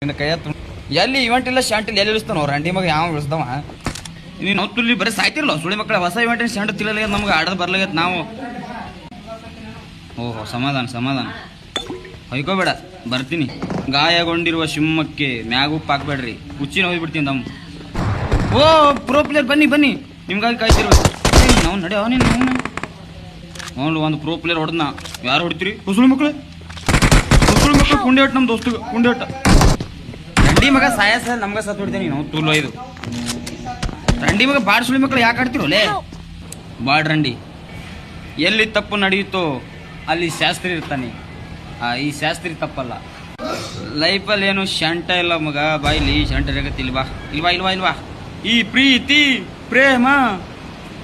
ಕೈ ಎಲ್ಲಿ ಇವೆಂಟ್ ಇಲ್ಲ ಶಾಂಟ್ ಇಲ್ಲ ಎಲ್ಲಿ ಇಳಿಸ್ತಾನ ರಂಡಿ ಮಗ ಯಾವ ಇಳಿಸ್ದವ ನೀನು ತುಲ್ಲಿ ಬರೀ ಸಾಯ್ತಿರಲ್ಲ ಸುಳಿ ಮಕ್ಕಳ ಹೊಸ ಇವೆಂಟ್ ಶಾಂಟ್ ತಿಳಲಾಗ್ಯದ ನಮ್ಗೆ ಆಡೋದು ಬರ್ಲಾಗ್ಯದ ನಾವು. ಓಹೋ ಸಮಾಧಾನ ಸಮಾಧಾನ ಹೊಯ್ಕೋಬೇಡ ಬರ್ತೀನಿ. ಗಾಯಗೊಂಡಿರುವ ಸಿಂಹಕ್ಕೆ ಮ್ಯಾಗ ಉಪ್ಪು ಹಾಕ್ಬೇಡ್ರಿ, ಹುಚ್ಚಿನ ಹೋಗ್ಬಿಡ್ತೀನಿ ನಮ್ಮ. ಓ ಪ್ರೋ ಪ್ಲೇಯರ್ ಬನ್ನಿ ಬನ್ನಿ, ನಿಮ್ಗಾಗಿ ಕಾಯ್ತಿರ್ಬೇಕು. ನಾವು ನಡೆಯೋ ನೀನು ಅವನು ಒಂದು ಪ್ರೋ ಪ್ಲೇಯರ್ ಹೊಡೆದ್ನ. ಯಾರು ಹೊಡಿತೀರಿ? ಹುಸುಳು ಮಕ್ಕಳು ಕುಂಡೆ ಹೊಟ್ಟು ನಮ್ಮ ದೋಸ್ತು ಕುಂಡೆ ಹೊಟ್ಟ ರಂಡಿ ಮಗ ಸಾಯಸ ನಮ್ಗೆ ಸತ್ ಹೊಡಿತೀನಿ ನಾವು ತೂಲು ಇದು ರಂಡಿ ಮಗ ಬಾಡ್ ಸುಳಿ ಮಕ್ಕಳು ಯಾಕೆ ಆಡ್ತಿರೋಲೇ ಬಾಡ್ ರಂಡಿ. ಎಲ್ಲಿ ತಪ್ಪು ನಡೆಯುತ್ತೋ ಅಲ್ಲಿ ಶಾಸ್ತ್ರಿ ಇರ್ತಾನೆ. ಈ ಶಾಸ್ತ್ರಿ ತಪ್ಪಲ್ಲ. ಲೈಫಲ್ಲಿ ಏನು ಶಂಟ ಇಲ್ಲ ಮಗ, ಬಾಯಿಲಿ ಶಂಟ ಇರಕತ್ತಿ. ಇಲ್ವಾ ಇಲ್ವಾ ಇಲ್ವಾ ಇಲ್ವಾ ಈ ಪ್ರೀತಿ ಪ್ರೇಮ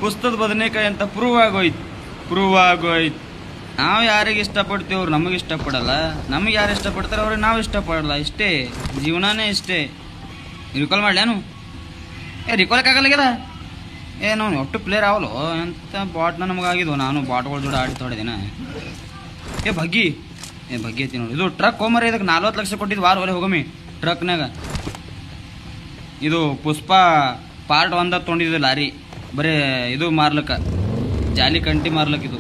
ಪುಸ್ತಕದ ಬದನೇಕಾಯಿ ಅಂತ ಪ್ರೂವ್ ಆಗೋಯ್ತು. ನಾವು ಯಾರಿಗೆ ಇಷ್ಟಪಡ್ತೀವಿ ಅವ್ರು ನಮಗೆ ಇಷ್ಟಪಡಲ್ಲ, ನಮಗೆ ಯಾರು ಇಷ್ಟಪಡ್ತಾರೆ ಅವ್ರಿಗೆ ನಾವು ಇಷ್ಟಪಡಲ್ಲ. ಇಷ್ಟೇ ಜೀವನನೇ ಇಷ್ಟೇ. ರಿಕಾಲ್ ಮಾಡ್ಲೇನು? ರಿಕಾಲಕ್ಕಾಗಲ್ಲಾಗ್ಯದ ಏನು ಒಟ್ಟು ಪ್ಲೇಯರ್ ಅವಲು ಅಂತ ಬಾಟ್ನ ನಮಗಾಗಿದ್ವು. ನಾನು ಬಾಟ್ಗಳ ಜೋಡಿ ಆಡಿ ತೊಡೆದಿನ. ಬಗ್ಗಿ ಐತಿ ನೋಡಿ. ಇದು ಟ್ರಕ್ ಹೋಮರ, ಇದಕ್ಕೆ 40 ಲಕ್ಷ ಕೊಟ್ಟಿದ್ದು ವಾರ ಒಲೆ ಹೋಗಮ್ಮಿ ಟ್ರಕ್ನಾಗ. ಇದು ಪುಷ್ಪ ಪಾರ್ಟ್ 1 ತೊಗೊಂಡಿದ್ದು ಲಾರಿ, ಬರೀ ಇದು ಮಾರ್ಲಕ್ಕ ಜಾಲಿ ಕಂಟಿ ಮಾರ್ಲಕ್ಕ. ಇದು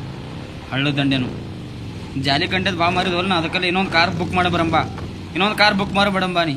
ಹಳ್ಳದ ದಂಡೆನು ಜಾಲಿ ಕಂಟೆದು ಭಾಳ ಮಾರಿದ್ವಲ್ಲ. ಅದಕ್ಕೆಲ್ಲ ಇನ್ನೊಂದು ಕಾರ್ ಬುಕ್ ಮಾಡಿ ಬರಂಬ, ಇನ್ನೊಂದು ಕಾರ್ ಬುಕ್ ಮಾಡಿ ಬರಂಬ ನೀ.